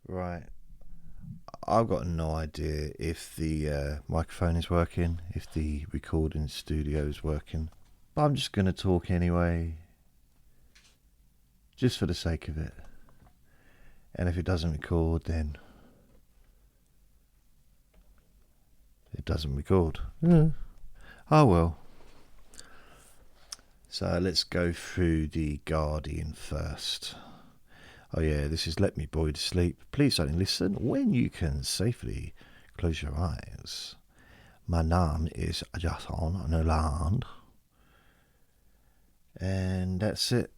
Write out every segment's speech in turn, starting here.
Right. I've got no idea if the microphone is working, if the recording studio is working. But I'm just going to talk anyway, just for the sake of it. And if it doesn't record, then it doesn't record. Oh well. So let's go through the Guardian first. Oh yeah, this is Let Me Bore You to Sleep. Please only listen when you can safely close your eyes. My name is Jason Newland. And that's it.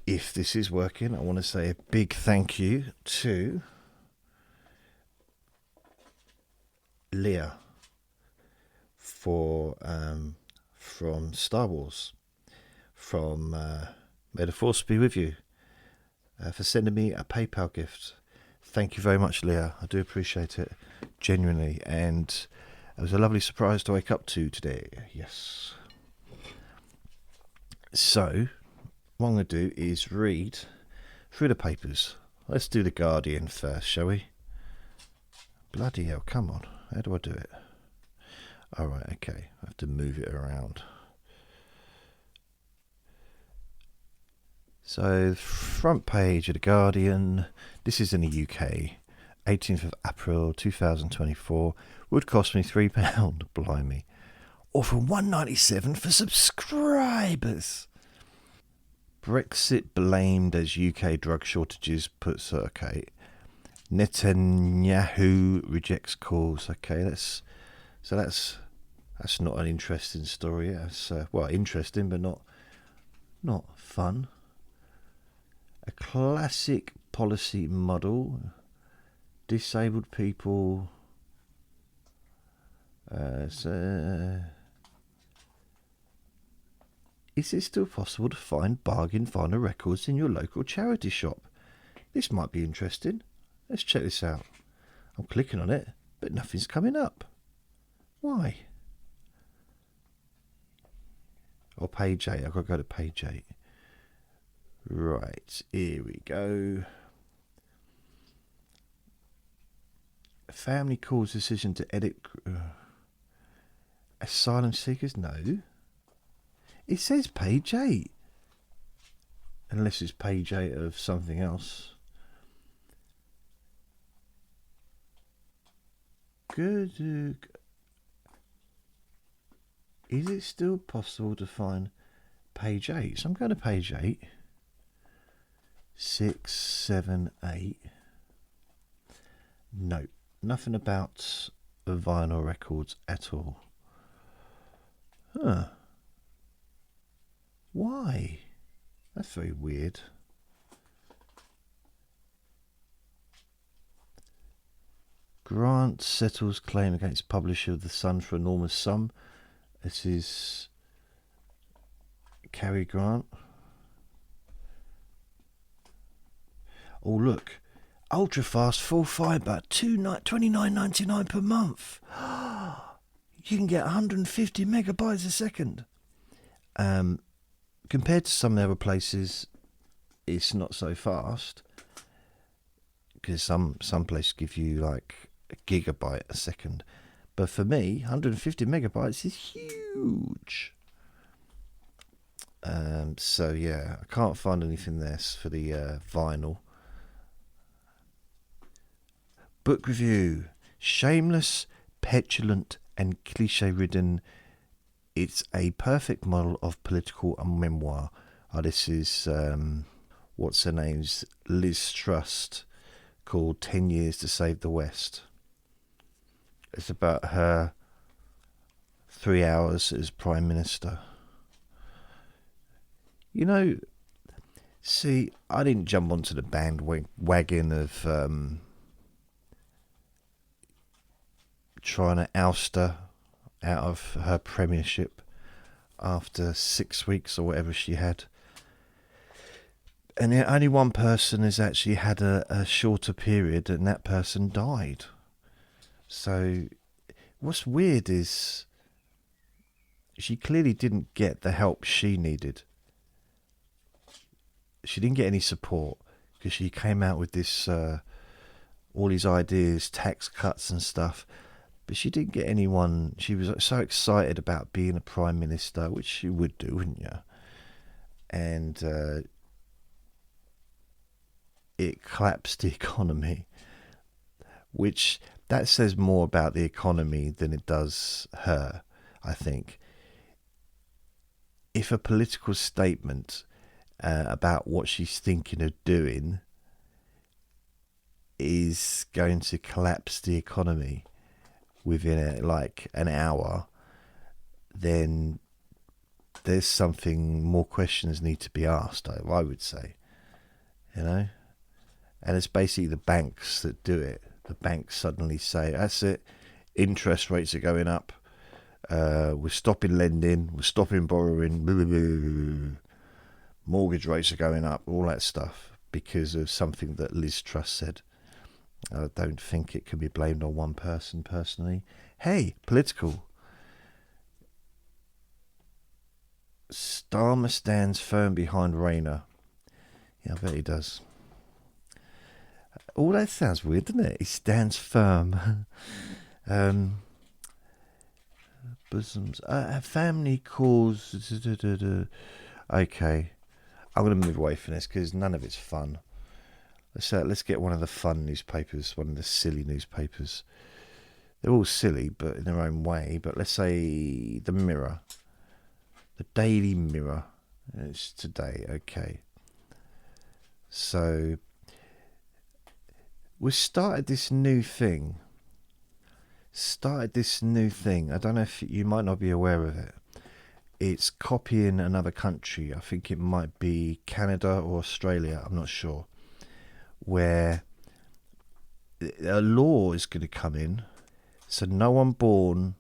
If this is working, I want to say a big thank you to Leah for from Star Wars, from May the Force be with you, for sending me a PayPal gift. Thank you very much, Leah. I do appreciate it, genuinely, and it was a lovely surprise to wake up to today. Yes. So, what I'm going to do is read through the papers. Let's do the Guardian first, shall we? Bloody hell, come on. How do I do it? Alright, okay. I have to move it around. So, front page of the Guardian. This is in the UK. 18th of April 2024. Would cost me £3. Blimey. Or from $1.97 for subscribers. Brexit blamed as UK drug shortages puts okay. Netanyahu rejects calls. Okay, that's not an interesting story. That's interesting, but not fun. A classic policy model. Disabled people. Is it still possible to find bargain vinyl records in your local charity shop? This might be interesting. Let's check this out. I'm clicking on it, but nothing's coming up. Why? Or page 8. I've got to go to page 8. Right, here we go. Family calls decision to edit asylum seekers? No. It says page 8. Unless it's page 8 of something else. Good. Is it still possible to find page 8? So I'm going to page 8. 6, 7, 8. Nope. Nothing about vinyl records at all. Huh. Why? That's very weird. Grant settles claim against publisher of The Sun for enormous sum. This is Cary Grant. Oh, look. Ultra fast full fibre, $29.99 per month. You can get 150 megabytes a second. Compared to some other places, it's not so fast. Because some places give you like a gigabyte a second. But for me, 150 megabytes is huge. So yeah, I can't find anything there for the vinyl. Book review. Shameless, petulant and cliche-ridden. It's a perfect model of political memoir. This is, what's her name's, Liz Truss, called 10 Years to Save the West. It's about her 3 hours as Prime Minister. You know, see, I didn't jump onto the bandwagon of trying to oust her out of her premiership after 6 weeks or whatever she had. And only one person has actually had a shorter period, and that person died. So what's weird is she clearly didn't get the help she needed. She didn't get any support. because she came out with this all these ideas, tax cuts and stuff. But she didn't get anyone. She was so excited about being a prime minister, which you would do, wouldn't you? And it collapsed the economy, which that says more about the economy than it does her, I think. If a political statement about what she's thinking of doing is going to collapse the economy within like an hour, then there's something, more questions need to be asked, I would say, you know. And it's basically the banks that do it. The banks suddenly say, that's it, interest rates are going up, we're stopping lending, we're stopping borrowing, blah, blah, blah, blah. Mortgage rates are going up, all that stuff, because of something that Liz Truss said. I don't think it can be blamed on one person, personally. Hey, political. Starmer stands firm behind Rayner. Yeah, I bet he does. Oh, that sounds weird, doesn't it? He stands firm. Bosoms. Family calls. Okay. I'm going to move away from this because none of it's fun. Let's get one of the fun newspapers, one of the silly newspapers. They're all silly, but in their own way. But let's say the Mirror. The Daily Mirror. It's today, okay. So, we started this new thing. I don't know if you might not be aware of it. It's copying another country. I think it might be Canada or Australia. I'm not sure. Where a law is going to come in. So no one born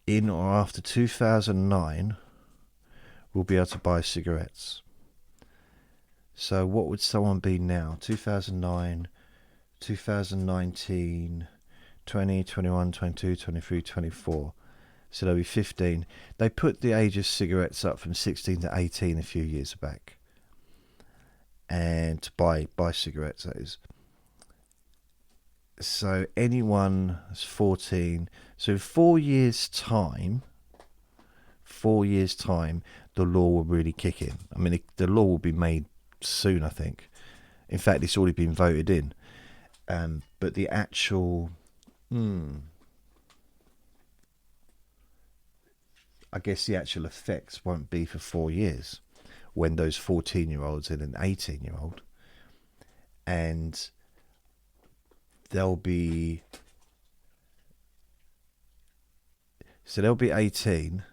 in or after 2009 will be able to buy cigarettes. So what would someone be now? 2009, 2019, 20, 21, 22, 23, 24. So they'll be 15. They put the age of cigarettes up from 16 to 18 a few years back. And to buy cigarettes, that is. So anyone that's 14, so in 4 years' time, the law will really kick in. I mean, the law will be made soon, I think. In fact, it's already been voted in. But the actual... I guess the actual effects won't be for 4 years when those 14-year-olds and an 18-year-old, and they'll be 18,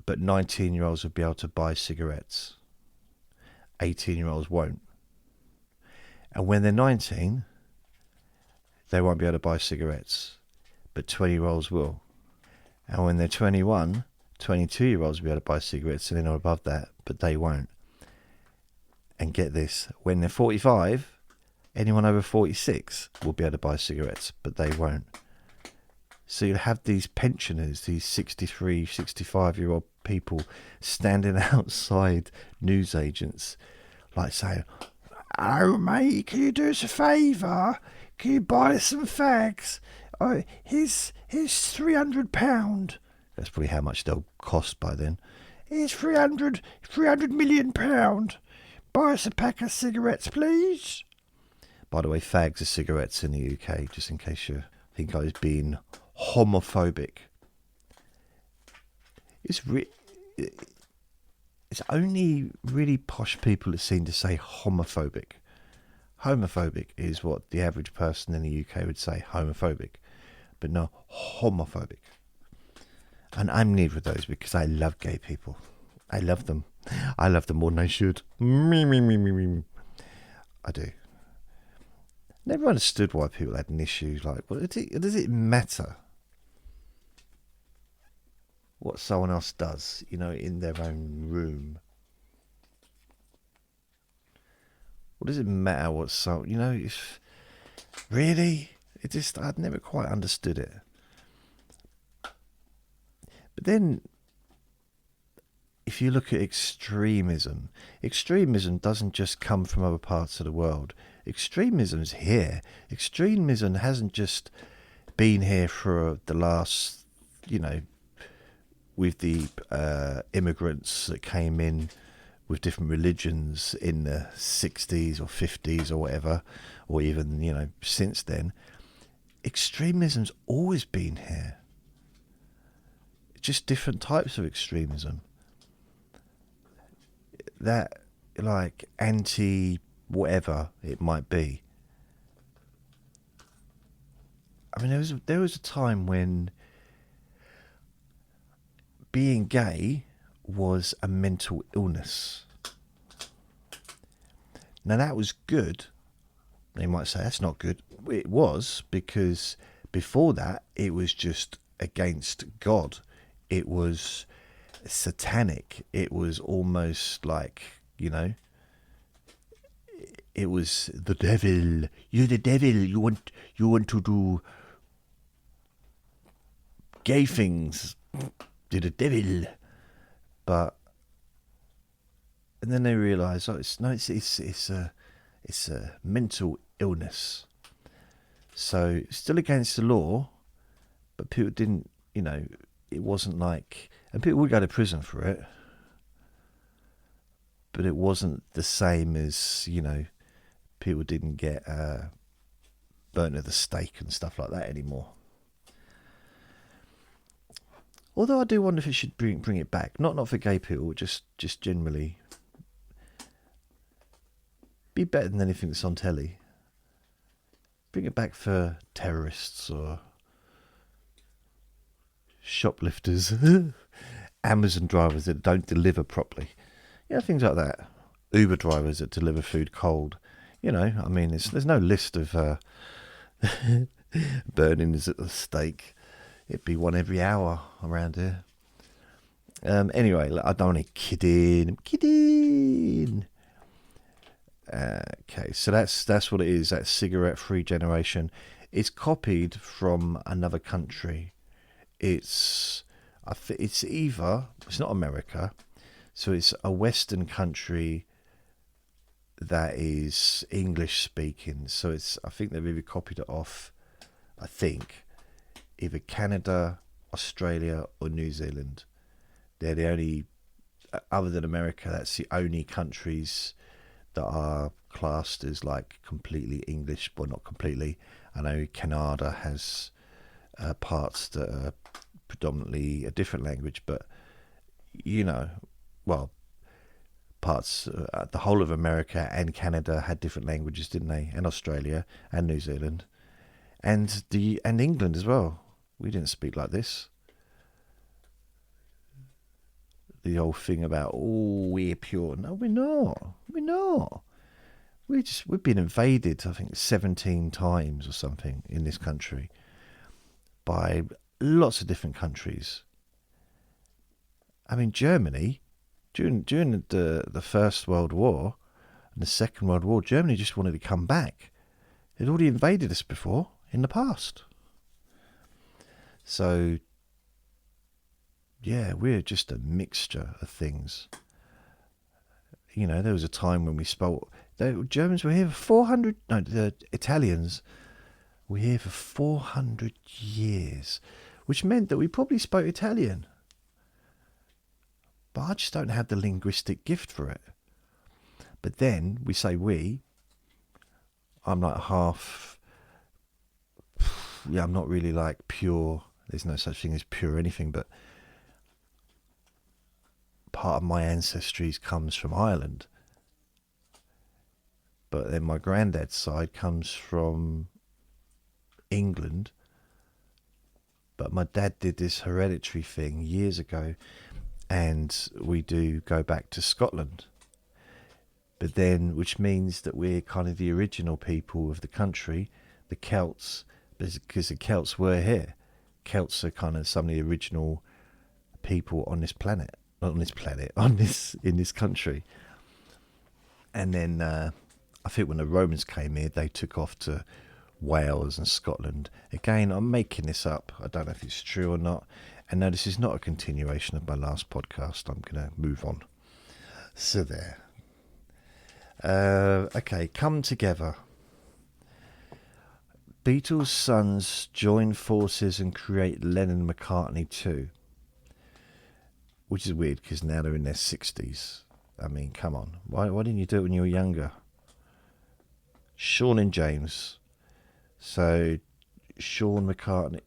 but 19-year-olds will be able to buy cigarettes. 18-year-olds won't. And when they're 19, they won't be able to buy cigarettes, but 20-year-olds will. And when they're 21, 22-year-olds will be able to buy cigarettes, and they're above that, but they won't. And get this, when they're 45, anyone over 46 will be able to buy cigarettes, but they won't. So you'll have these pensioners, these 63, 65-year-old people standing outside newsagents, like saying, "Oh, mate, can you do us a favour? Can you buy us some fags? Oh, here's £300. That's probably how much they'll cost by then. Here's £300 million. Buy us a pack of cigarettes, please." By the way, fags are cigarettes in the UK, just in case you think I was being homophobic. It's only really posh people that seem to say homophobic. Homophobic is what the average person in the UK would say, homophobic. But no, homophobic. And I'm neither of those because I love gay people. I love them. I love them more than I should. Me. I do. Never understood why people had an issue like, well, does it matter what someone else does, in their own room? What does it matter what if really? I'd never quite understood it. But then, if you look at extremism, extremism doesn't just come from other parts of the world. Extremism's here. Extremism hasn't just been here for the last, with the immigrants that came in with different religions in the 60s or 50s or whatever, or even, since then. Extremism's always been here. Just different types of extremism. That, like, anti whatever it might be. I mean, there was a time when being gay was a mental illness. Now that was good. They might say that's not good. It was, because before that it was just against God. It was satanic. It was almost like, it was the devil. You're the devil. You want to do gay things. You're the devil. But and then they realise, it's a mental illness. So still against the law, but people didn't, it wasn't like, and people would go to prison for it, but it wasn't the same as, people didn't get burnt at the stake and stuff like that anymore. Although I do wonder if it should bring it back, not for gay people, just generally. Be better than anything that's on telly. Bring it back for terrorists or shoplifters, Amazon drivers that don't deliver properly. Things like that. Uber drivers that deliver food cold. There's no list of burnings at the stake. It'd be one every hour around here. Anyway, I don't want to kid in. I'm kidding. Okay, so that's what it is. That cigarette-free generation. It's copied from another country. It's not America, so it's a Western country that is English speaking. So I think they've either copied it off, either Canada, Australia, or New Zealand. They're the only, other than America, that's the only countries that are classed as like completely English. Well, not completely. I know Canada has parts that are predominantly a different language, but parts, the whole of America and Canada had different languages, didn't they? And Australia and New Zealand, and England as well. We didn't speak like this. The whole thing about, we're pure. No, we're not. We're not. We've been invaded, I think, 17 times or something in this country by lots of different countries. I mean, Germany, during the First World War and the Second World War, Germany just wanted to come back. They'd already invaded us before, in the past. So, yeah, we're just a mixture of things. There was a time when we spoke. The Germans were here for 400. No, the Italians were here for 400 years, which meant that we probably spoke Italian. But I just don't have the linguistic gift for it. But then we say we. I'm like half. I'm not really like pure. There's no such thing as pure anything, but part of my ancestry comes from Ireland. But then my granddad's side comes from England. But my dad did this hereditary thing years ago, and we do go back to Scotland. But then, which means that we're kind of the original people of the country, the Celts, because the Celts were here. Celts are kind of some of the original people on this planet. Not on this planet, in this country. And then I think when the Romans came here, they took off to Wales and Scotland. Again, I'm making this up. I don't know if it's true or not. And no, this is not a continuation of my last podcast. I'm going to move on. So there. Okay, Come Together. Beatles' sons join forces and create Lennon-McCartney 2. Which is weird because now they're in their 60s. I mean, come on. Why didn't you do it when you were younger? Sean and James. So, Sean McCartney.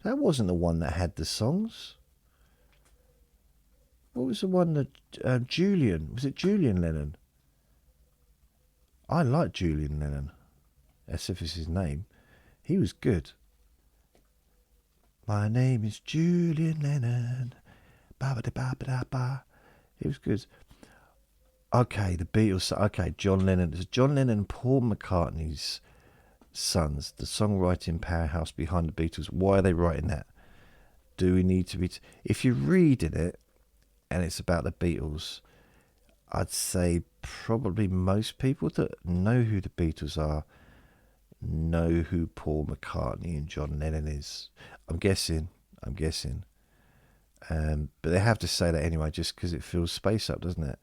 That wasn't the one that had the songs. What was the one that Julian? Was it Julian Lennon? I like Julian Lennon. As if it's his name. He was good. My name is Julian Lennon. Ba ba da ba ba da ba. He was good. Okay, the Beatles. Okay, John Lennon. It's John Lennon and Paul McCartney's sons, the songwriting powerhouse behind the Beatles. Why are they writing that? Do we need to be... If you're reading it and it's about the Beatles, I'd say probably most people that know who the Beatles are know who Paul McCartney and John Lennon is. I'm guessing. But they have to say that anyway just because it fills space up, doesn't it?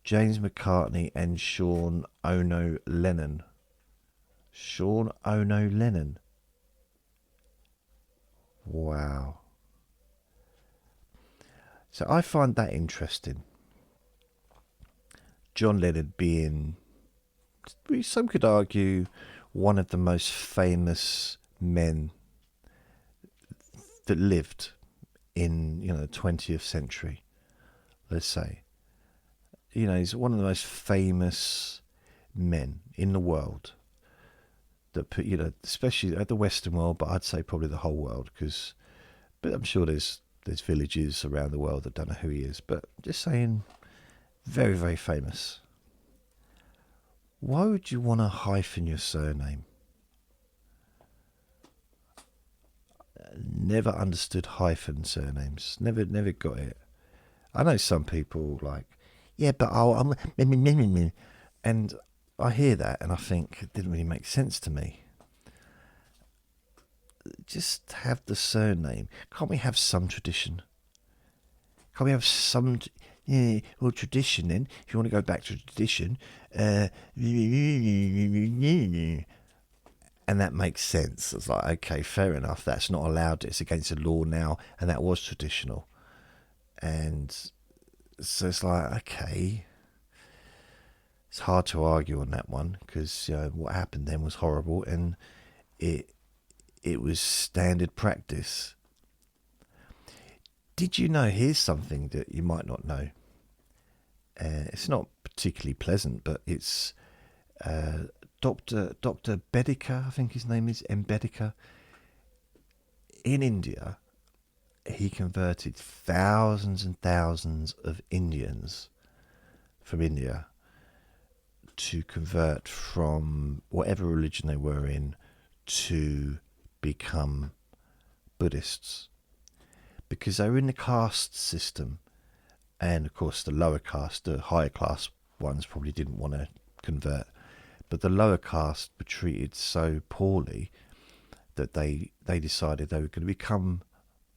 James McCartney and Sean Ono Lennon. Sean Ono Lennon. Wow. So I find that interesting. John Lennon being, some could argue, one of the most famous men that lived in, the 20th century, let's say. He's one of the most famous men in the world that put, especially at the Western world, but I'd say probably the whole world, but I'm sure there's villages around the world that don't know who he is, but just saying, very, very famous. Why would you want to hyphen your surname? Never understood hyphen surnames. Never got it. I know some people like, yeah, but I'm... And I hear that and I think it didn't really make sense to me. Just have the surname. Can't we have some tradition? Can't we have some... tradition then. If you want to go back to tradition... and that makes sense. It's like, okay, fair enough. That's not allowed. It's against the law now. And that was traditional. And so it's like, okay... It's hard to argue on that one because what happened then was horrible and it was standard practice. Did you know? Here's something that you might not know. It's not particularly pleasant, but it's Dr. Bedikar, I think his name is Bedikar. In India, he converted thousands and thousands of Indians from India to convert from whatever religion they were in to become Buddhists, because they were in the caste system, and of course the lower caste, the higher class ones probably didn't want to convert, but the lower caste were treated so poorly that they decided they were going to become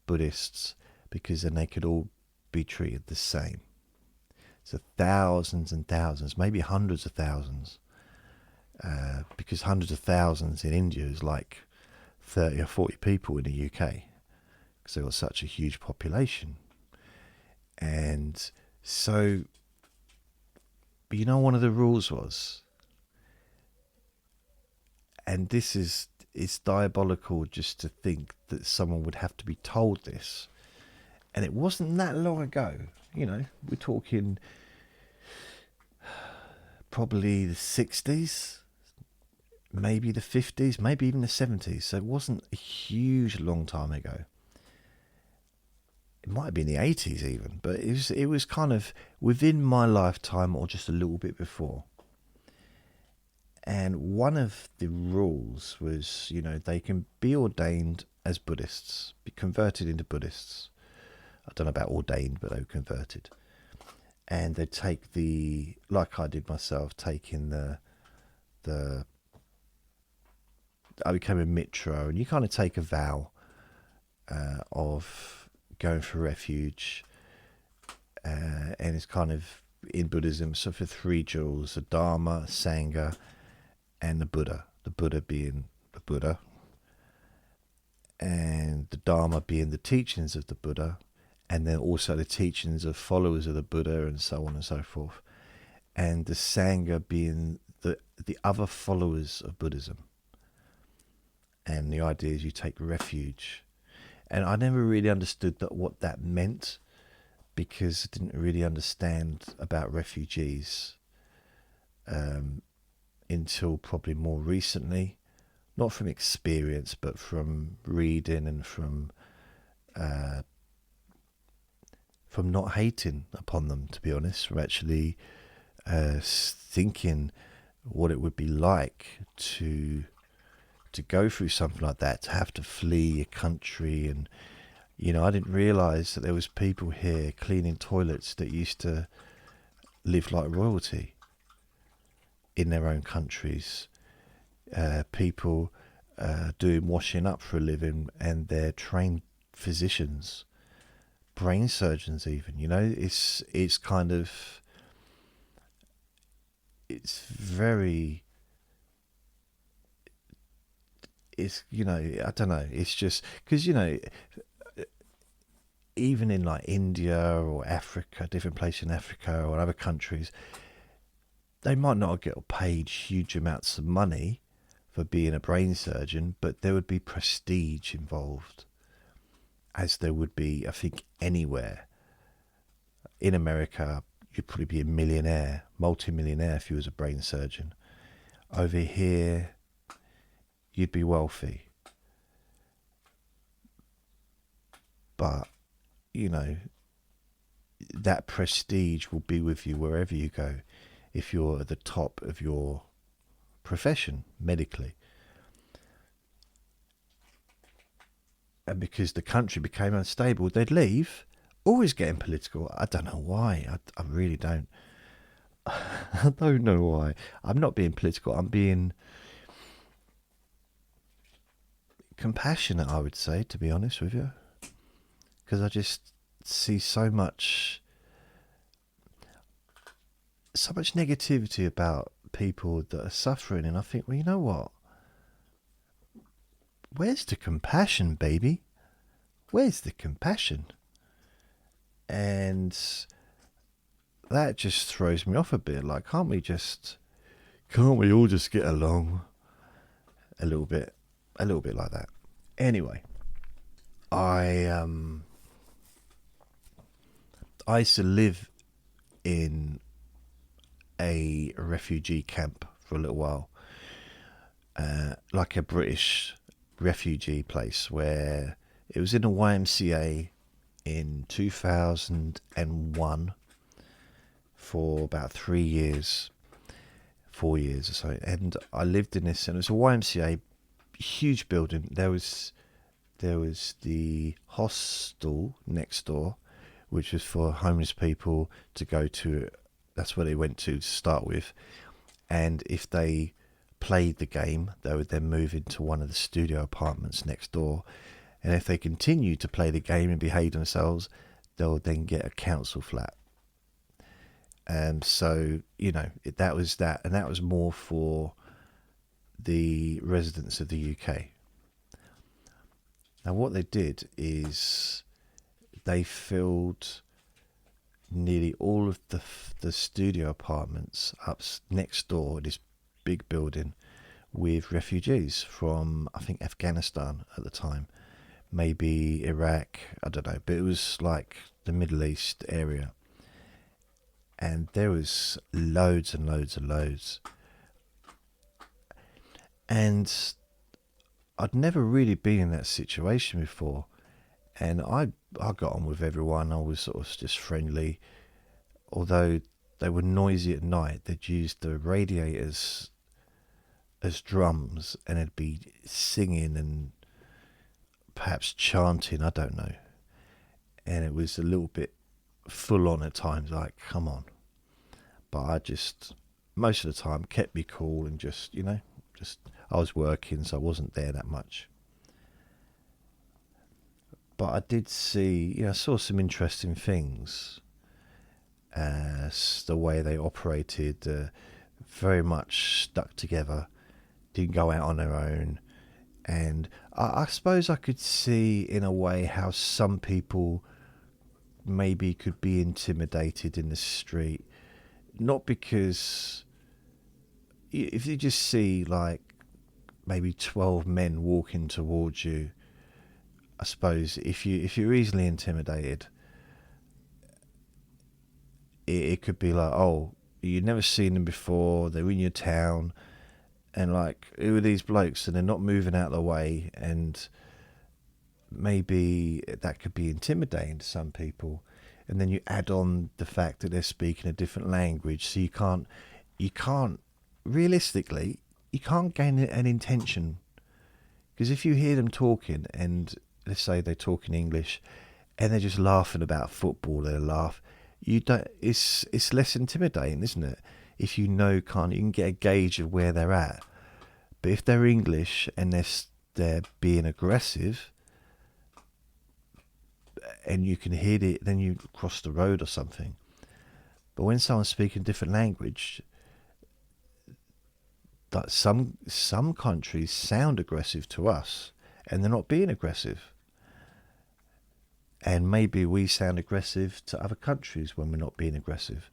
Buddhists because then they could all be treated the same. So thousands and thousands, maybe hundreds of thousands, because hundreds of thousands in India is like 30 or 40 people in the UK, because they've got such a huge population. And so, but one of the rules was, and it's diabolical just to think that someone would have to be told this, and it wasn't that long ago. We're talking probably the 60s, maybe the 50s, maybe even the 70s. So it wasn't a huge long time ago. It might have been the 80s even, but it was kind of within my lifetime or just a little bit before. And one of the rules was, they can be ordained as Buddhists, be converted into Buddhists. I don't know about ordained, but they were converted. And they'd take like I did myself, taking the I became a mitra, and you kind of take a vow of going for refuge, and it's kind of in Buddhism. So for three jewels: the Dharma, Sangha, and the Buddha. The Buddha being the Buddha, and the Dharma being the teachings of the Buddha, and then also the teachings of followers of the Buddha, and so on and so forth. And the Sangha being the other followers of Buddhism. And the idea is you take refuge. And I never really understood what that meant, because I didn't really understand about refugees until probably more recently. Not from experience, but from reading and from not hating upon them, to be honest. From actually thinking what it would be like to go through something like that, to have to flee a country. And I didn't realise that there was people here cleaning toilets that used to live like royalty in their own countries. People doing washing up for a living, and they're trained physicians, brain surgeons even. It's kind of, it's very, it's, I don't know, it's just because even in like India or Africa, different places in Africa or other countries, they might not get paid huge amounts of money for being a brain surgeon, but there would be prestige involved, as there would be, I think, anywhere. In America, you'd probably be a millionaire, multi-millionaire if you was a brain surgeon. Over here, you'd be wealthy. But, that prestige will be with you wherever you go if you're at the top of your profession medically. And because the country became unstable, they'd leave. Always getting political. I don't know why. I really don't. I don't know why. I'm not being political. I'm being compassionate, I would say, to be honest with you. Because I just see so much negativity about people that are suffering, and I think, well, you know what? Where's the compassion, baby? Where's the compassion? And that just throws me off a bit. Like, can't we all just get along a little bit like that? Anyway, I used to live in a refugee camp for a little while, like a British refugee place, where it was in a YMCA in 2001 for about 3 years, 4 years or so. And I lived in this, and it was a YMCA, huge building. There was the hostel next door, which was for homeless people to go to. That's where they went to start with. And if they played the game, they would then move into one of the studio apartments next door. And if they continue to play the game and behave themselves, they'll then get a council flat. So, that was that. And that was more for the residents of the UK. Now, what they did is they filled nearly all of the studio apartments up next door, this big building, with refugees from, I think, Afghanistan at the time, maybe Iraq, I don't know, but it was like the Middle East area. And there was loads and loads and loads. And I'd never really been in that situation before. And I got on with everyone. I was sort of just friendly. Although they were noisy at night, they'd use the radiators as drums, and they'd be singing and perhaps chanting, I don't know. And it was a little bit full on at times, like, come on. But I just, most of the time, kept me cool and just, I was working, so I wasn't there that much. But I did see, I saw some interesting things as the way they operated, very much stuck together, didn't go out on their own. And I suppose I could see in a way how some people maybe could be intimidated in the street. Not because if you just see like maybe 12 men walking towards you, I suppose if you're easily intimidated, it could be like, oh, you've never seen them before, they're in your town, and like, who are these blokes? And they're not moving out of the way, and maybe that could be intimidating to some people. And then you add on the fact that they're speaking a different language, so you can't realistically, you can't gain an intention. Because if you hear them talking, and let's say they're talking English, and they're just laughing about football, they laugh. You don't. It's less intimidating, isn't it? If you know, you can get a gauge of where they're at. But if they're English and they're being aggressive, and you can hear it, then you cross the road or something. But when someone's speaking a different language, that some countries sound aggressive to us, and they're not being aggressive. And maybe we sound aggressive to other countries when we're not being aggressive,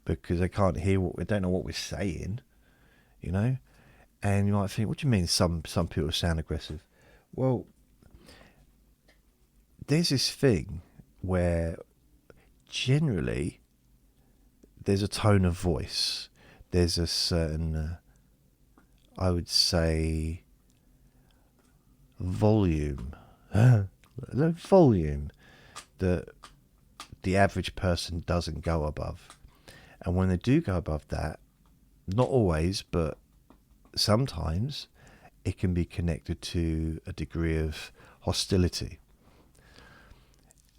because they can't hear they don't know what we're saying, And you might think, what do you mean some people sound aggressive? Well, there's this thing where generally there's a tone of voice. There's a certain, I would say, volume. The volume that the average person doesn't go above. And when they do go above that, not always, but sometimes, it can be connected to a degree of hostility.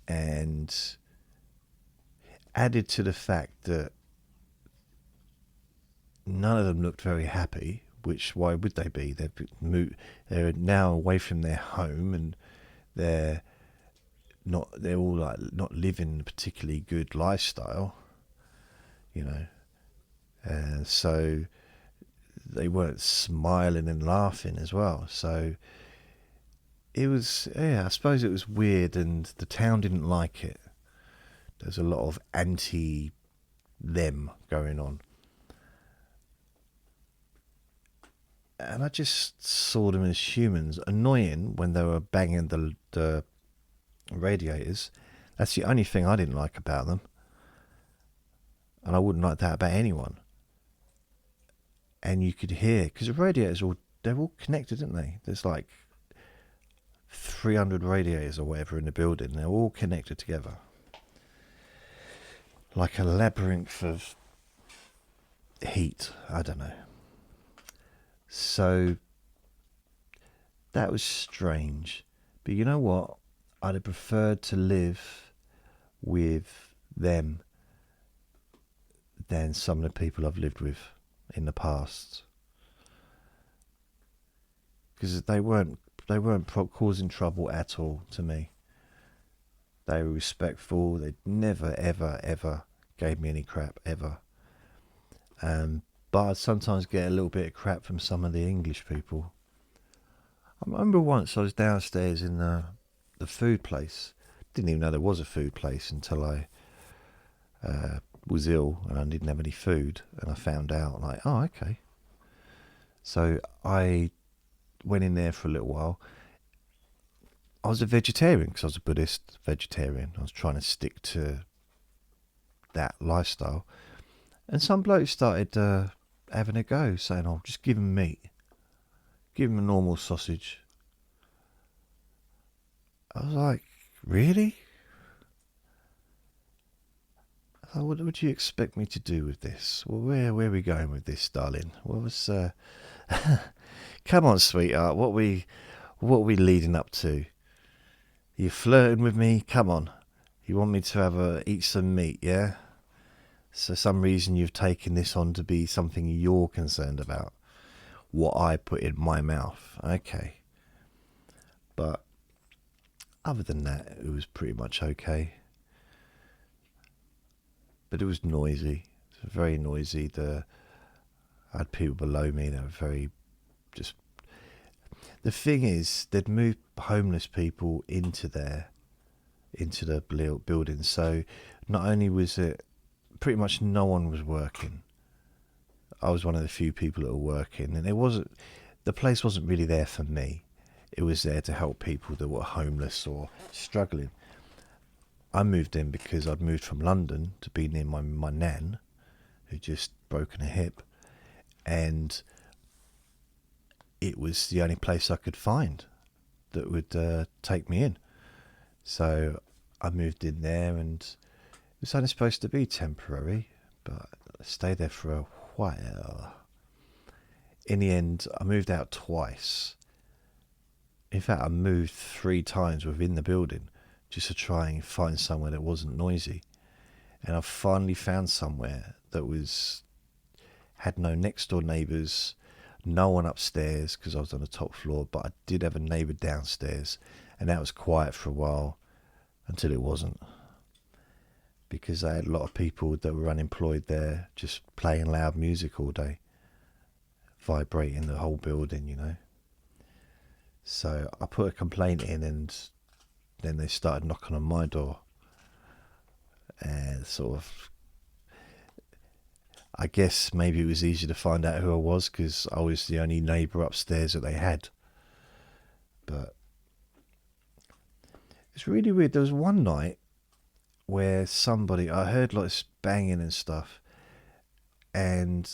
And added to the fact that none of them looked very happy, which why would they be? They're now away from their home, and they're all like not living a particularly good lifestyle, so they weren't smiling and laughing as well. So it was, I suppose it was weird, and the town didn't like it. There's a lot of anti-them going on. And I just saw them as humans, annoying when they were banging the radiators. That's the only thing I didn't like about them. And I wouldn't like that about anyone. And you could hear, because the radiators, they're all connected, aren't they? There's like 300 radiators or whatever in the building. They're all connected together. Like a labyrinth of heat. I don't know. So that was strange. But you know what? I'd have preferred to live with them than some of the people I've lived with in the past. Because they weren't causing trouble at all to me. They were respectful. They never, ever, ever gave me any crap, ever. But I'd sometimes get a little bit of crap from some of the English people. I remember once I was downstairs in the food place. Didn't even know there was a food place until I was ill and I didn't have any food. And I found out, like, oh, okay. So I went in there for a little while. I was a vegetarian because I was a Buddhist vegetarian. I was trying to stick to that lifestyle. And some bloke started having a go, saying, oh, just give him meat. Give him a normal sausage. I was like, really? I thought, what would you expect me to do with this? Well, where are we going with this, darling? What was... Come on, sweetheart, what are we leading up to? You flirting with me? Come on. You want me to eat some meat, yeah? So some reason you've taken this on to be something you're concerned about. what I put in my mouth. Okay. But other than that, it was pretty much okay. But it was noisy. It was very noisy. I had people below me that were very just... The thing is, they'd moved homeless people into the building. So not only was it... Pretty much no one was working. I was one of the few people that were working. And the place wasn't really there for me. It was there to help people that were homeless or struggling. I moved in because I'd moved from London to be near my nan, who'd just broken a hip, and it was the only place I could find that would take me in. So I moved in there, and it was only supposed to be temporary, but I stayed there for a while. In the end, I moved out twice. In fact, I moved 3 times within the building, just to try and find somewhere that wasn't noisy. And I finally found somewhere that had no next door neighbours, no one upstairs because I was on the top floor, but I did have a neighbour downstairs, and that was quiet for a while until it wasn't, because I had a lot of people that were unemployed there just playing loud music all day, vibrating the whole building, you know. So I put a complaint in, and then they started knocking on my door, and sort of, I guess maybe it was easier to find out who I was because I was the only neighbour upstairs that they had. But it's really weird. There was one night where I heard like banging and stuff, and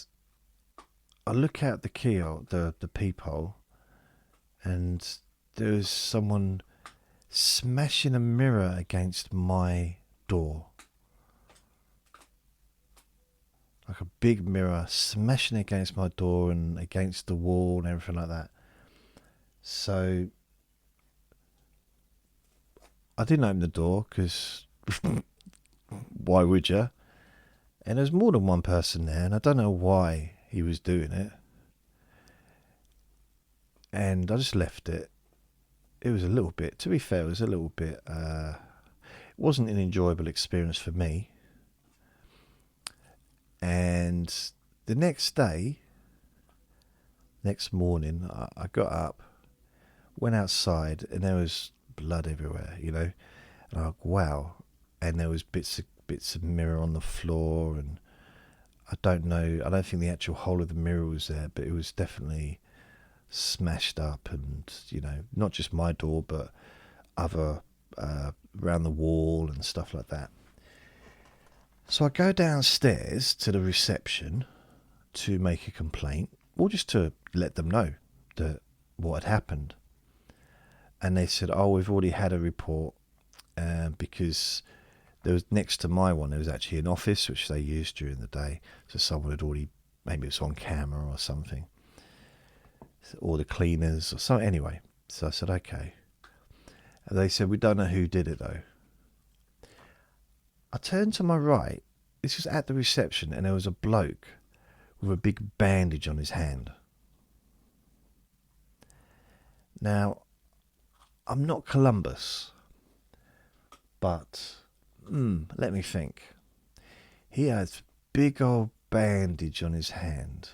I look out the keyhole, the peephole, and there was someone smashing a mirror against my door. Like a big mirror, smashing against my door and against the wall and everything like that. So I didn't open the door because why would you? And there's more than one person there, and I don't know why he was doing it. And I just left it. It was a little bit, to be fair, it wasn't an enjoyable experience for me. And the next morning, I got up, went outside, and there was blood everywhere, you know. And I'm like, wow. And there was bits of mirror on the floor, and I don't think the actual whole of the mirror was there, but it was definitely smashed up, and, you know, not just my door, but other around the wall and stuff like that. So I go downstairs to the reception to make a complaint, or just to let them know that what had happened. And they said, oh, we've already had a report, because there was, next to my one, there was actually an office which they used during the day. So someone had already, maybe it was on camera or something, or the cleaners or something. Anyway, so I said, okay. And they said, we don't know who did it though. I turned to my right. This was at the reception, and there was a bloke with a big bandage on his hand. Now, I'm not Columbus, but let me think. He has big old bandage on his hand.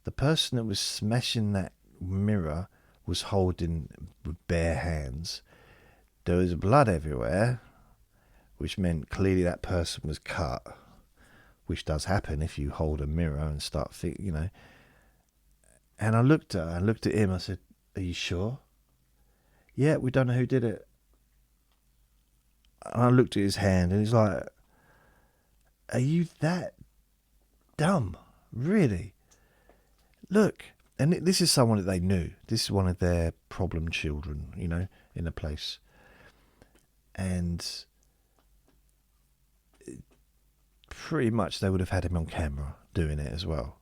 The person that was smashing that mirror was holding with bare hands. There was blood everywhere, which meant clearly that person was cut, which does happen if you hold a mirror and start, you know. And I looked at him, I said, are you sure? Yeah, we don't know who did it. And I looked at his hand, and he's like, are you that dumb? Really? Look. And this is someone that they knew. This is one of their problem children, you know, in the place. And pretty much they would have had him on camera doing it as well.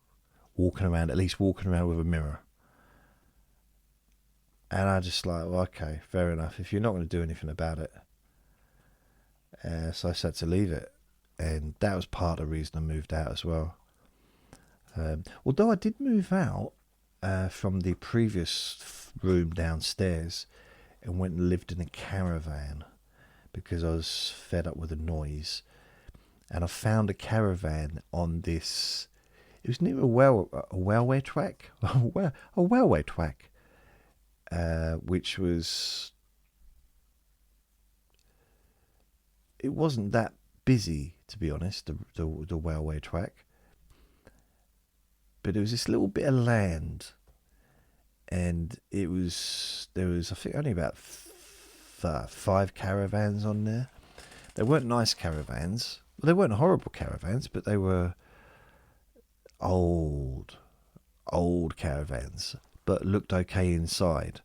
At least walking around with a mirror. And I just like, well, okay, fair enough. If you're not going to do anything about it. So I said to leave it. And that was part of the reason I moved out as well. Although I did move out from the previous room downstairs and went and lived in a caravan because I was fed up with the noise. And I found a caravan on this. It was near a railway track, a railway track, which was. It wasn't that busy, to be honest, the railway track. But it was this little bit of land, and there was I think only about 5 caravans on there. They weren't nice caravans. Well, they weren't horrible caravans, but they were old caravans, but looked okay inside.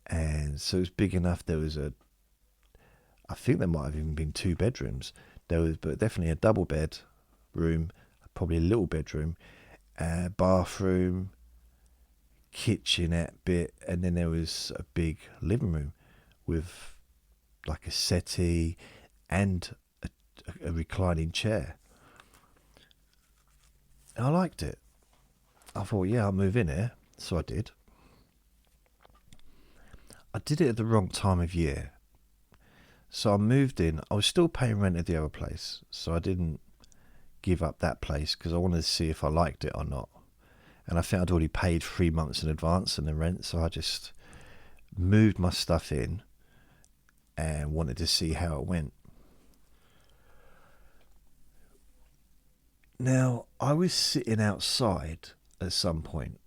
And so it was big enough. I think there might have even been 2 bedrooms. There was, but definitely a double bed room, probably a little bedroom, bathroom, kitchenette bit, and then there was a big living room with like a settee and a reclining chair. And I liked it. I thought, yeah, I'll move in here. So I did. I did it at the wrong time of year. So I moved in. I was still paying rent at the other place. So I didn't give up that place because I wanted to see if I liked it or not. And I think I'd already paid 3 months in advance in the rent. So I just moved my stuff in and wanted to see how it went. Now, I was sitting outside at some point.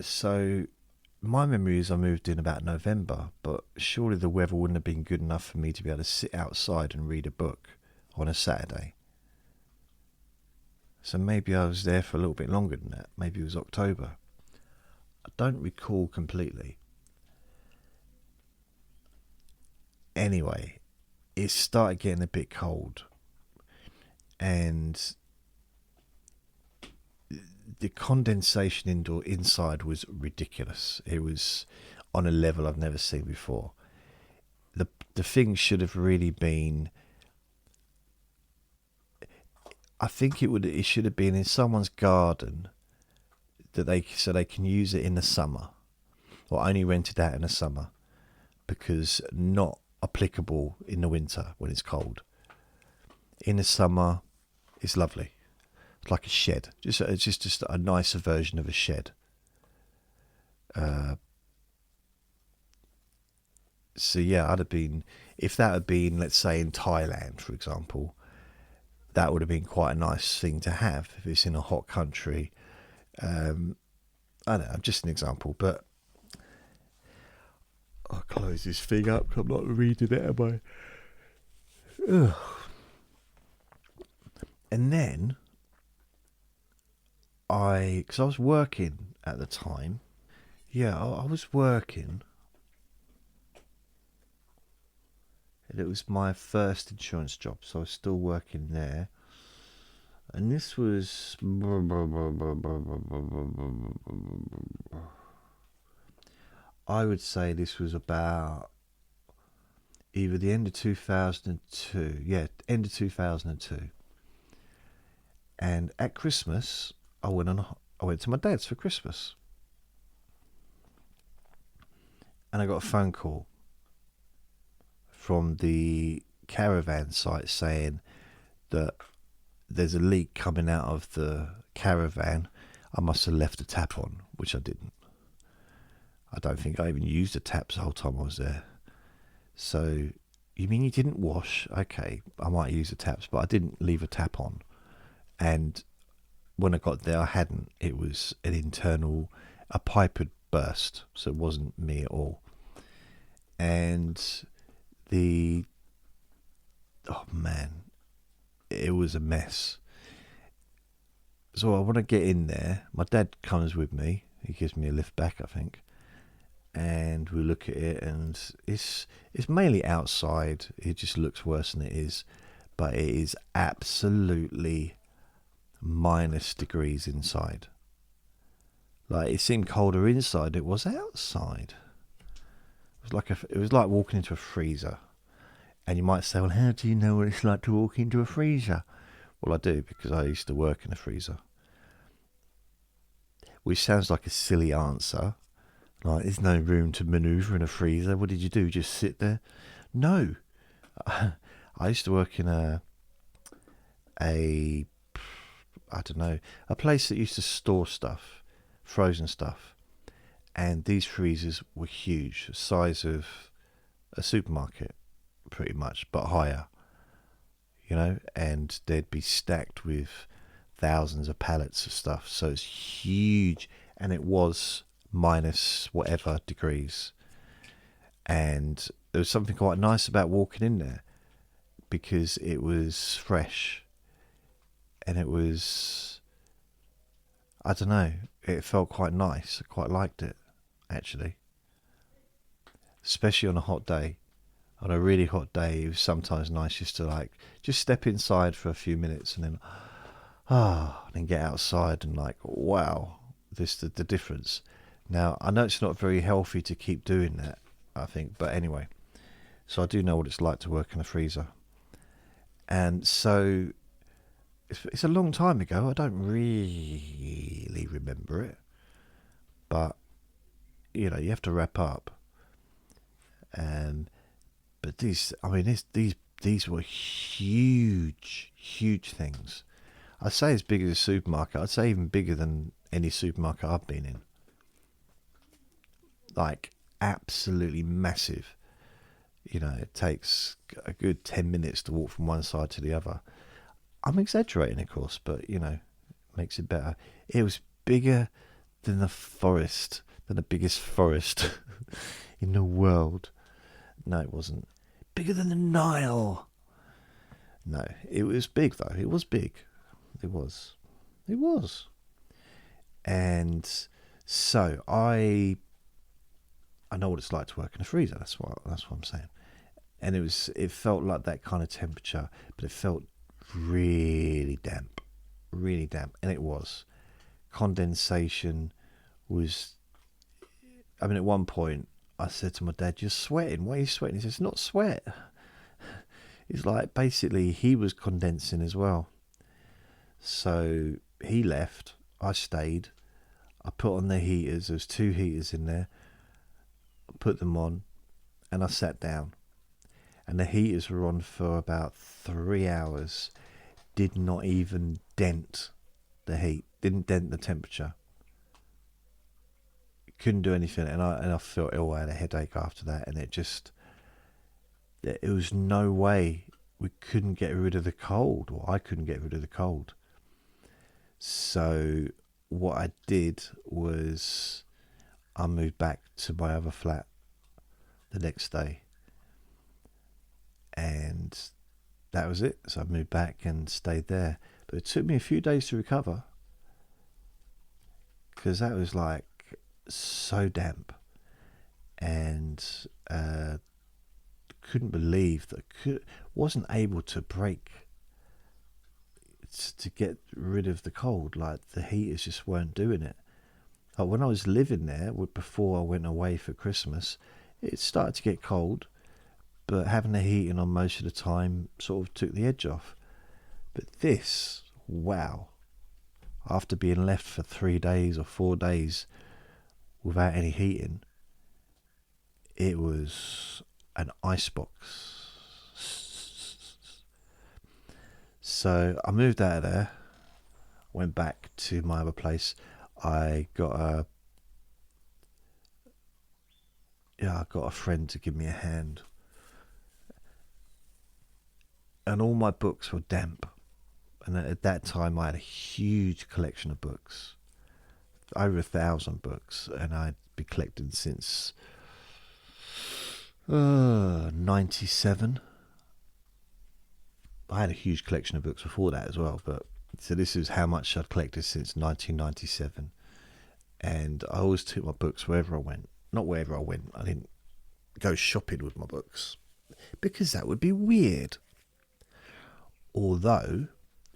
So my memory is I moved in about November, but surely the weather wouldn't have been good enough for me to be able to sit outside and read a book on a Saturday. So maybe I was there for a little bit longer than that. Maybe it was October. I don't recall completely. Anyway, it started getting a bit cold. And the condensation inside was ridiculous. It was on a level I've never seen before. The thing should have really been. I think it should have been in someone's garden so they can use it in the summer, or only rented out in the summer, because not applicable in the winter when it's cold. In the summer, it's lovely. It's like a shed. It's just a nicer version of a shed. So yeah, if that had been, let's say, in Thailand, for example, that would have been quite a nice thing to have if it's in a hot country. I don't know, just an example, but I'll close this thing up because I'm not reading it, am I? Ugh. And then because I was working at the time. Yeah, I was working. And it was my first insurance job, so I was still working there. And this was. I would say this was about either the end of 2002. Yeah, end of 2002. And at Christmas, I went to my dad's for Christmas. And I got a phone call from the caravan site saying that there's a leak coming out of the caravan. I must have left the tap on, which I didn't. I don't think I even used the taps the whole time I was there. So, you mean you didn't wash? Okay, I might use the taps, but I didn't leave a tap on. And when I got there, I hadn't. It was a pipe had burst, so it wasn't me at all. And oh man, it was a mess. So I want to get in there. My dad comes with me. He gives me a lift back, I think. And we look at it, and it's mainly outside. It just looks worse than it is. But it is absolutely minus degrees inside. Like, it seemed colder inside than it was outside. It was like walking into a freezer. And you might say, well, how do you know what it's like to walk into a freezer? Well, I do, because I used to work in a freezer. which sounds like a silly answer. Like, there's no room to manoeuvre in a freezer. What did you do? Just sit there? No. I used to work in I don't know, a place that used to store stuff, frozen stuff. And these freezers were huge, the size of a supermarket, pretty much, but higher, and they'd be stacked with thousands of pallets of stuff. So it's huge, and it was minus whatever degrees. And there was something quite nice about walking in there because it was fresh, and it was, I don't know, it felt quite nice. I quite liked it, actually. Especially on a hot day. On a really hot day, it was sometimes nice just to just step inside for a few minutes and then, and then get outside and wow, the difference. Now, I know it's not very healthy to keep doing that, I think, but anyway. So I do know what it's like to work in a freezer. And so it's a long time ago. I don't really remember it, but you have to wrap up. But these were huge, huge things. I'd say as big as a supermarket. I'd say even bigger than any supermarket I've been in. Absolutely massive. It takes a good 10 minutes to walk from one side to the other. I'm exaggerating, of course, but, makes it better. It was bigger than the biggest forest in the world. No, it wasn't. Bigger than the Nile. No, it was big, though. It was big. It was. And so I know what it's like to work in a freezer. That's what I'm saying. And it felt like that kind of temperature, but it felt really damp, and it was. Condensation was. I mean, at one point, I said to my dad, "You're sweating. Why are you sweating?" He says, "It's not sweat." It's like basically he was condensing as well. So he left. I stayed. I put on the heaters. There's 2 heaters in there. I put them on, and I sat down. And the heaters were on for about 3 hours. Did not even dent the heat. Didn't dent the temperature. Couldn't do anything, and I felt ill. I had a headache after that, and it was no way we couldn't get rid of the cold, or I couldn't get rid of the cold. So what I did was I moved back to my other flat the next day, and that was it. So I moved back and stayed there, but it took me a few days to recover because that was so damp, and couldn't believe that wasn't able to break to get rid of the cold. The heaters just weren't doing it. When I was living there, before I went away for Christmas, it started to get cold, but having the heating on most of the time sort of took the edge off. But this, wow, after being left for 3 days or 4 days without any heating, it was an icebox. So I moved out of there, went back to my other place. I got a friend to give me a hand, and all my books were damp. And at that time, I had a huge collection of books, over 1,000 books, and I'd been collecting since 97. I had a huge collection of books before that as well, but so this is how much I'd collected since 1997. And I always took my books wherever I went. Not wherever I went. I didn't go shopping with my books because that would be weird. Although,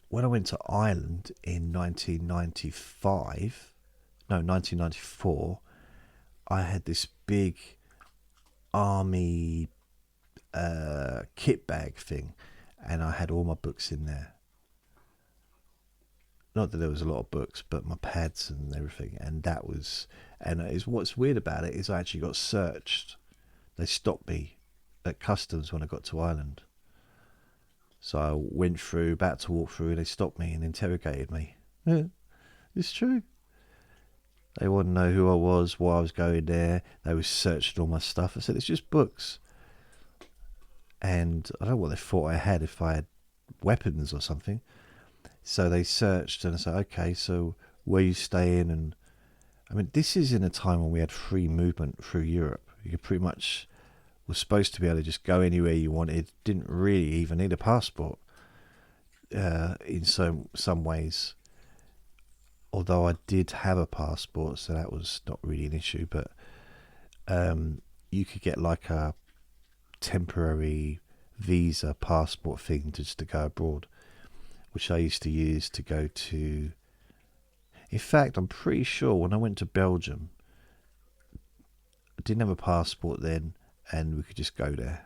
when I went to Ireland in 1994, I had this big army kit bag thing, and I had all my books in there. not that there was a lot of books, but my pads and everything. And that was, and what's weird about it is I actually got searched. They stopped me at customs when I got to Ireland. So I went through, about to walk through, and they stopped me and interrogated me. Yeah, it's true. They wanted to know who I was, why I was going there. They were searching all my stuff. I said, it's just books. And I don't know what they thought I had, if I had weapons or something. So they searched, and I said, okay, so where you staying? And I mean, this is in a time when we had free movement through Europe. You could pretty much, were supposed to be able to just go anywhere you wanted. Didn't really even need a passport in some ways. Although I did have a passport, so that was not really an issue. But you could get like a temporary visa passport thing just to go abroad, which I used to use to go to. In fact, I'm pretty sure when I went to Belgium, I didn't have a passport then, and we could just go there.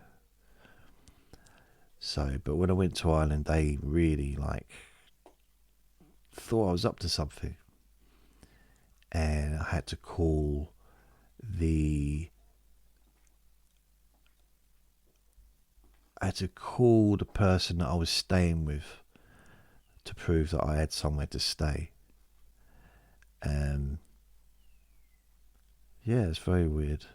So, but when I went to Ireland, they really thought I was up to something, and I had to call the person that I was staying with to prove that I had somewhere to stay. Yeah, it's very weird.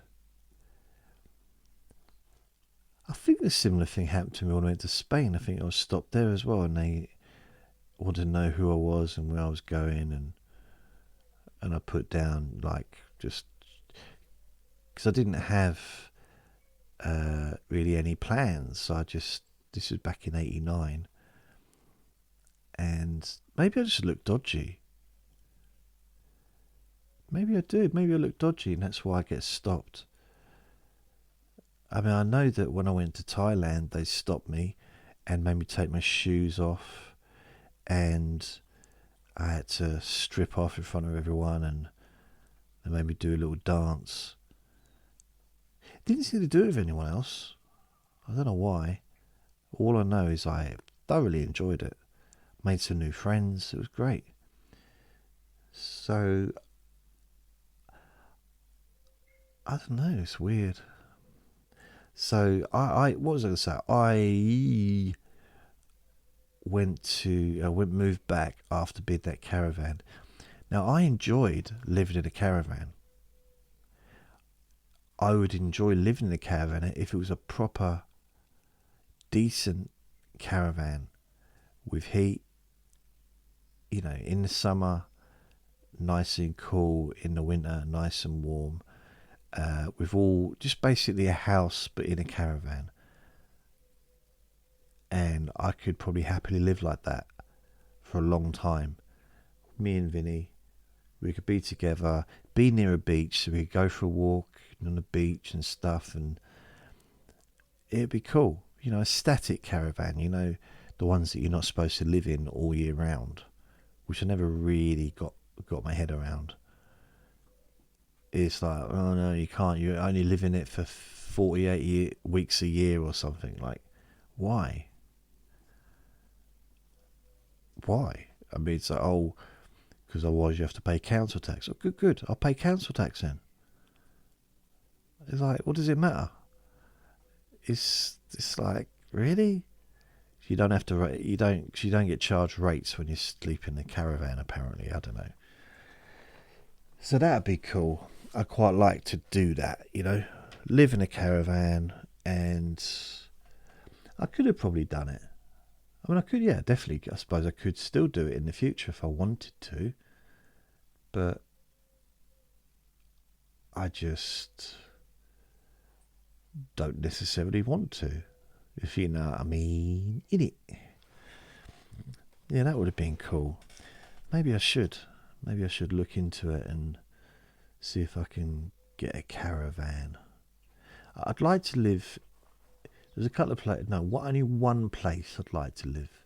I think a similar thing happened to me when I went to Spain. I think I was stopped there as well, and they wanted to know who I was and where I was going, and I put down just because I didn't have really any plans. So this was back in '89, and maybe I just looked dodgy. Maybe I did. Maybe I looked dodgy, and that's why I get stopped. I mean, I know that when I went to Thailand, they stopped me and made me take my shoes off, and I had to strip off in front of everyone, and they made me do a little dance. It didn't seem to do it with anyone else. I don't know why. All I know is I thoroughly enjoyed it. Made some new friends. It was great. So, I don't know. It's weird. So what was I going to say? I moved back after being that caravan. Now, I enjoyed living in a caravan. I would enjoy living in a caravan if it was a proper, decent caravan with heat, in the summer, nice and cool, in the winter, nice and warm, with just basically a house but in a caravan. And I could probably happily live like that for a long time. Me and Vinny, we could be together, be near a beach, so we could go for a walk on the beach and stuff, and it'd be cool. A static caravan, the ones that you're not supposed to live in all year round, which I never really got my head around. It's like, oh no, you can't, you only live in it for 48 weeks a year or something. Like, why? I mean, it's like, because otherwise you have to pay council tax. Oh, good, I'll pay council tax then. It's like, what does it matter? It's like, really? You don't have to. You don't get charged rates when you sleep in the caravan. Apparently, I don't know. So that'd be cool. I'd quite like to do that. Live in a caravan, and I could have probably done it. I mean, I could, yeah, definitely. I suppose I could still do it in the future if I wanted to, but I just don't necessarily want to, if you know what I mean, innit? Yeah, that would have been cool. Maybe I should look into it and see if I can get a caravan. I'd like to live. There's a couple of places. No, only one place I'd like to live.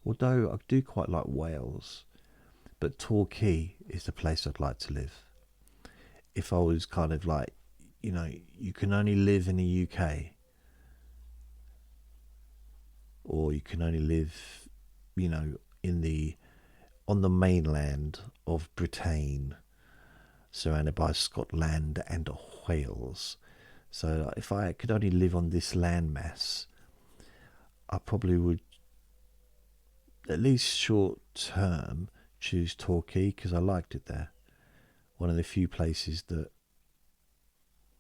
Although I do quite like Wales, but Torquay is the place I'd like to live. If I was kind of like, you can only live in the UK, or you can only live, in the on the mainland of Britain, surrounded by Scotland and Wales. So if I could only live on this landmass, I probably would, at least short term, choose Torquay because I liked it there. One of the few places that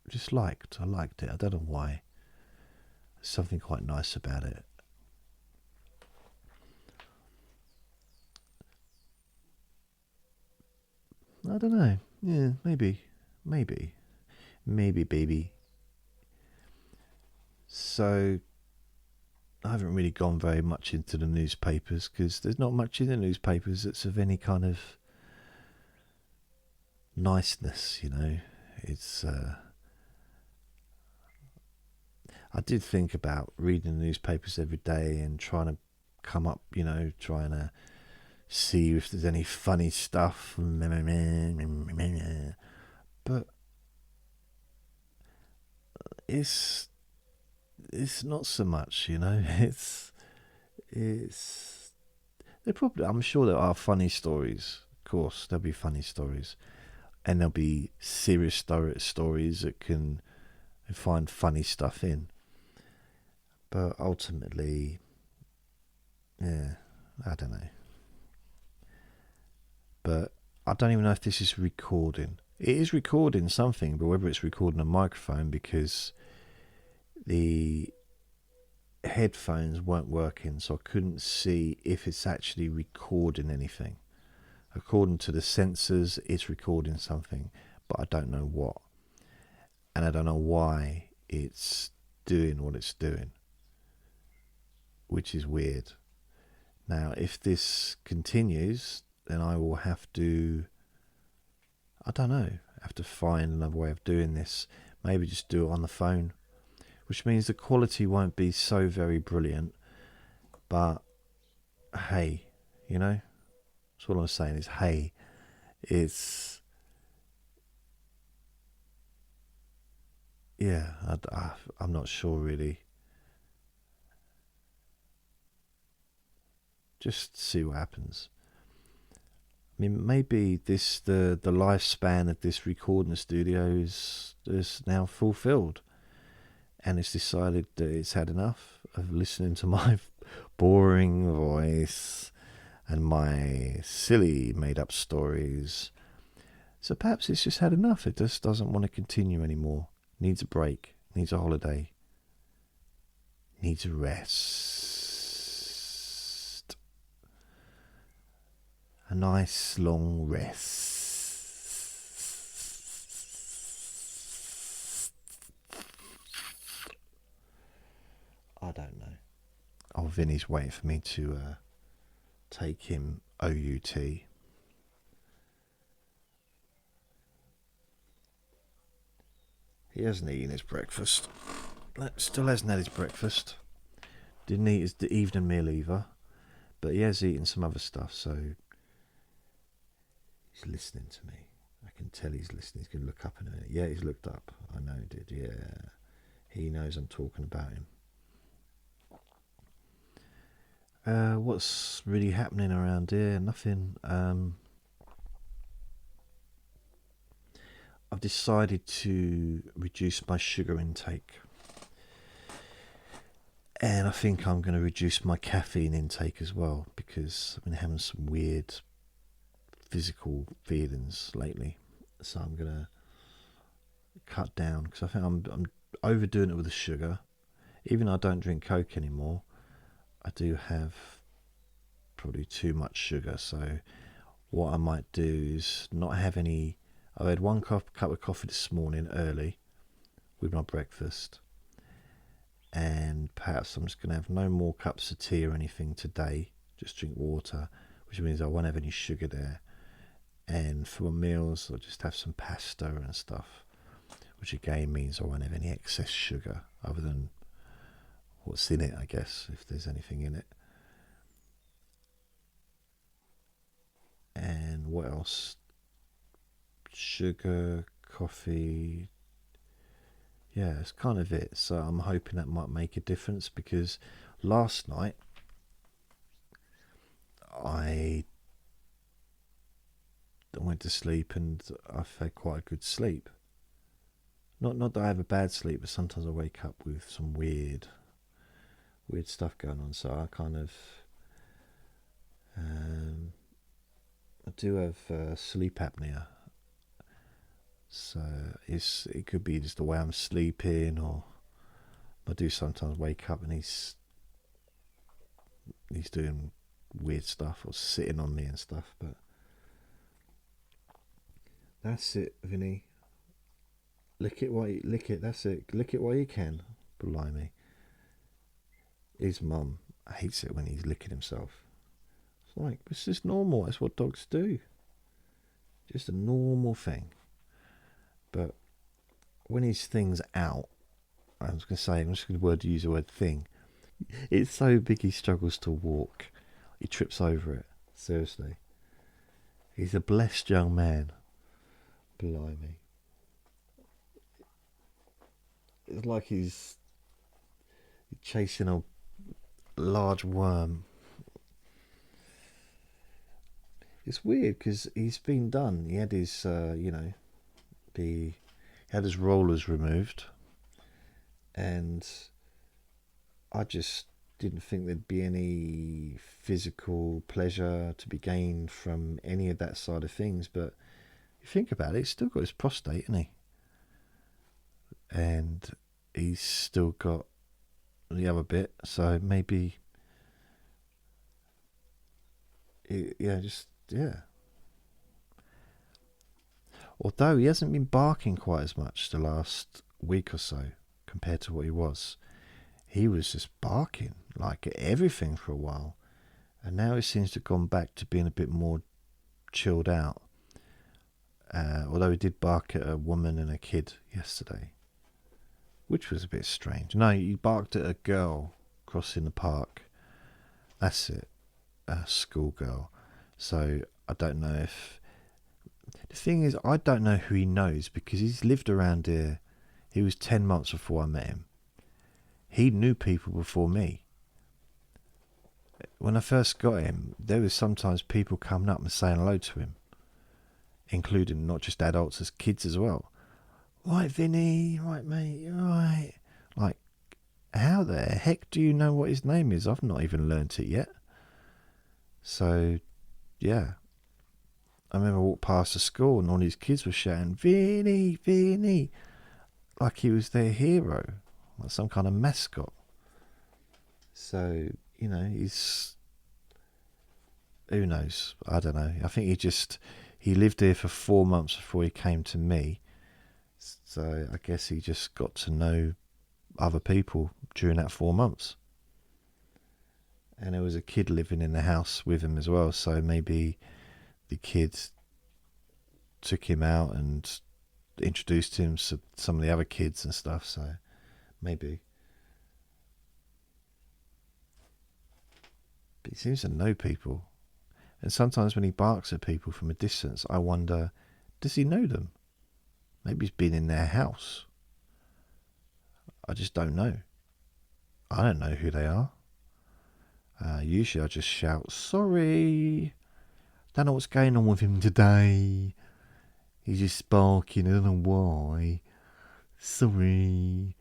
just liked. I liked it. I don't know why. There's something quite nice about it. I don't know. Yeah, maybe. Maybe. Maybe, baby. So, I haven't really gone very much into the newspapers because there's not much in the newspapers that's of any kind of niceness, you know. It's. I did think about reading the newspapers every day and trying to come up, you know, trying to see if there's any funny stuff. But it's not so much, you know. It's there probably, I'm sure there are funny stories. Of course, there'll be funny stories, and there'll be serious stories that can find funny stuff in. But ultimately, yeah, I don't know. But I don't even know if this is recording. It is recording something, but whether it's recording a microphone, because the headphones weren't working, so I couldn't see if it's actually recording anything. According to the sensors, it's recording something, but I don't know what. And I don't know why it's doing what it's doing, which is weird. Now, if this continues, then I will have to, I don't know, have to find another way of doing this. Maybe just do it on the phone, which means the quality won't be so very brilliant. But hey, you know, that's what I'm saying is hey. It's, yeah, I'm not sure really. Just see what happens. I mean, maybe the lifespan of this recording studio is now fulfilled, and it's decided that it's had enough of listening to my boring voice and my silly made up stories. So perhaps it's just had enough. It just doesn't want to continue anymore. Needs a break. Needs a holiday. Needs a rest. A nice long rest. I don't know. Oh, Vinny's waiting for me to take him OUT. He hasn't eaten his breakfast. Still hasn't had his breakfast. Didn't eat his evening meal either. But he has eaten some other stuff, so he's listening to me. I can tell he's listening. He's going to look up in a minute. Yeah, he's looked up. I know he did, yeah. He knows I'm talking about him. What's really happening around here? Nothing. I've decided to reduce my sugar intake. And I think I'm going to reduce my caffeine intake as well, because I've been having some weird physical feelings lately. So I'm going to cut down, because I think I'm overdoing it with the sugar. Even though I don't drink Coke anymore, I do have probably too much sugar. So what I might do is not have any. I had one cup of coffee this morning early with my breakfast, and perhaps I'm just going to have no more cups of tea or anything today. Just drink water, which means I won't have any sugar there. And for my meals, I'll just have some pasta and stuff, which again means I won't have any excess sugar other than what's in it, I guess, if there's anything in it. And what else? Sugar, coffee. Yeah, it's kind of it. So I'm hoping that might make a difference, because last night I I went to sleep and I've had quite a good sleep. Not that I have a bad sleep, but sometimes I wake up with some weird stuff going on. So I kind of I do have sleep apnea. So it could be just the way I'm sleeping, or I do sometimes wake up and he's doing weird stuff or sitting on me and stuff. But that's it, Vinny. Lick it. That's it. Lick it while you can. Blimey. His mum hates it when he's licking himself. It's like, it's just normal. That's what dogs do. Just a normal thing. But when his thing's out, I'm just going to use the word thing. It's so big he struggles to walk. He trips over it. Seriously. He's a blessed young man. Blimey. It's like he's chasing a large worm. It's weird because he's been done. He had his, he had his rollers removed, and I just didn't think there'd be any physical pleasure to be gained from any of that side of things. But if you think about it, he's still got his prostate, hasn't he? And he's still got the other bit, so maybe, yeah. Although he hasn't been barking quite as much the last week or so compared to what he was. He was just barking like at everything for a while, and now he seems to have gone back to being a bit more chilled out. Although he did bark at a woman and a kid yesterday, which was a bit strange. No, he barked at a girl crossing the park. That's it, a schoolgirl. So I don't know if... The thing is, I don't know who he knows because he's lived around here. He was 10 months before I met him. He knew people before me. When I first got him, there was sometimes people coming up and saying hello to him, including not just adults, as kids as well. Right, Vinny, right, mate, right. Like, how the heck do you know what his name is? I've not even learnt it yet. So, yeah. I remember I walked past the school and all these kids were shouting, Vinny, Vinny, like he was their hero, like some kind of mascot. So, he's... Who knows? I don't know. I think he lived here for 4 months before he came to me. So I guess he just got to know other people during that 4 months. And there was a kid living in the house with him as well, so maybe the kids took him out and introduced him to some of the other kids and stuff, so maybe. But he seems to know people. And sometimes when he barks at people from a distance, I wonder, does he know them? Maybe he's been in their house. I just don't know. I don't know who they are. Usually I just shout, sorry, don't know what's going on with him today. He's just barking, I don't know why. Sorry.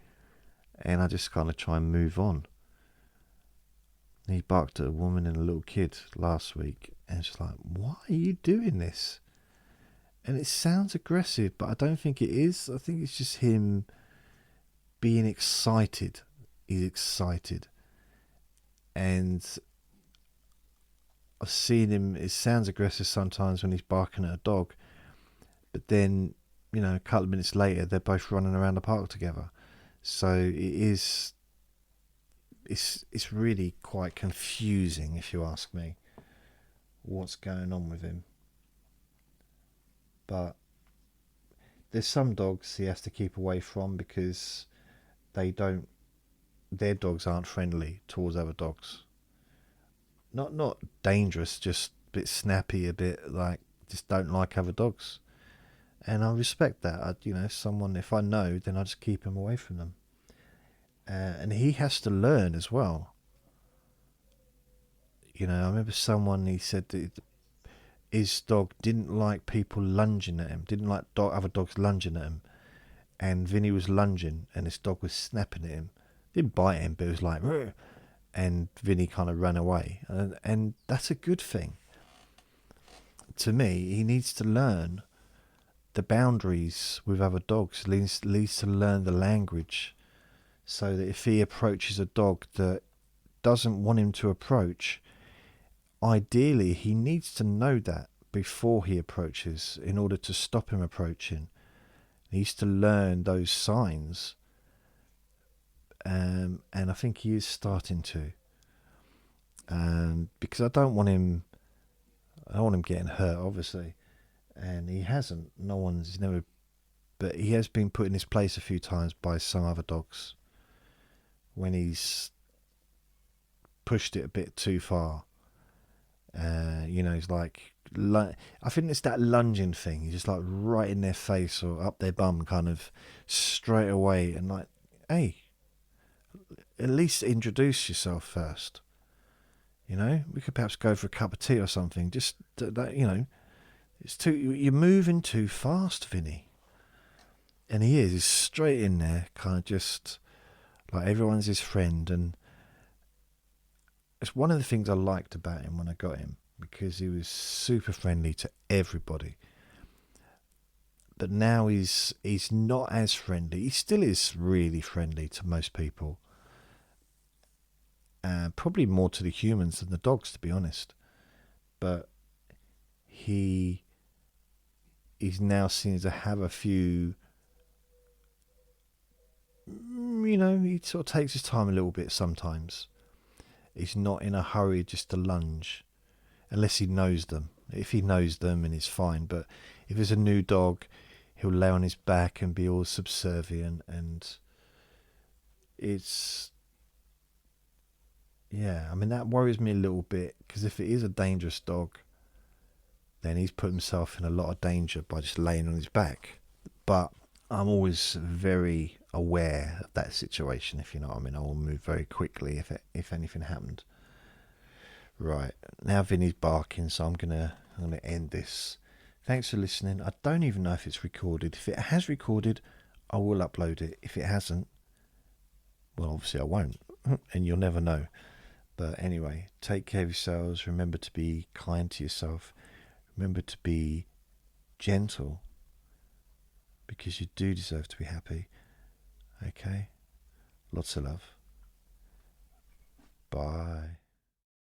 And I just kind of try and move on. He barked at a woman and a little kid last week, and it's just like, why are you doing this? And it sounds aggressive, but I don't think it is. I think it's just him being excited. He's excited. And I've seen him, it sounds aggressive sometimes when he's barking at a dog, but then, a couple of minutes later, they're both running around the park together. So it's really quite confusing, if you ask me, what's going on with him. But there's some dogs he has to keep away from because their dogs aren't friendly towards other dogs. Not dangerous, just a bit snappy, a bit like just don't like other dogs. And I respect that. If I know, then I just keep him away from them. And he has to learn as well. I remember someone, he said that his dog didn't like people lunging at him, didn't like other dogs lunging at him. And Vinny was lunging, and this dog was snapping at him. Didn't bite him, but it was like, "Rrr," and Vinny kind of ran away. And that's a good thing. To me, he needs to learn the boundaries with other dogs, needs to learn the language, so that if he approaches a dog that doesn't want him to approach, ideally he needs to know that before he approaches in order to stop him approaching. He needs to learn those signs, and I think he is starting to. Because I don't want him getting hurt, obviously, and he hasn't. He's never, but he has been put in his place a few times by some other dogs when he's pushed it a bit too far. He's like, I think it's that lunging thing. He's just like right in their face or up their bum, kind of straight away, and like, hey, at least introduce yourself first. We could perhaps go for a cup of tea or something. Just that, you're moving too fast, Vinny. And he's straight in there, kind of just like everyone's his friend. And it's one of the things I liked about him when I got him, because he was super friendly to everybody. But now he's not as friendly. He still is really friendly to most people. Probably more to the humans than the dogs, to be honest. But he's now seems to have a few. He sort of takes his time a little bit sometimes. He's not in a hurry just to lunge, unless he knows them. If he knows them, and he's fine. But if it's a new dog, he'll lay on his back and be all subservient, and it's. Yeah, I mean, that worries me a little bit, because if it is a dangerous dog, then he's put himself in a lot of danger by just laying on his back. But I'm always very aware of that situation, if you know what I mean. I will move very quickly if anything happened. Right, now Vinny's barking, so I'm gonna end this. Thanks for listening. I don't even know if it's recorded. If it has recorded, I will upload it. If it hasn't, well, obviously I won't, and you'll never know. But anyway, take care of yourselves. Remember to be kind to yourself. Remember to be gentle, because you do deserve to be happy. Okay? Lots of love. Bye.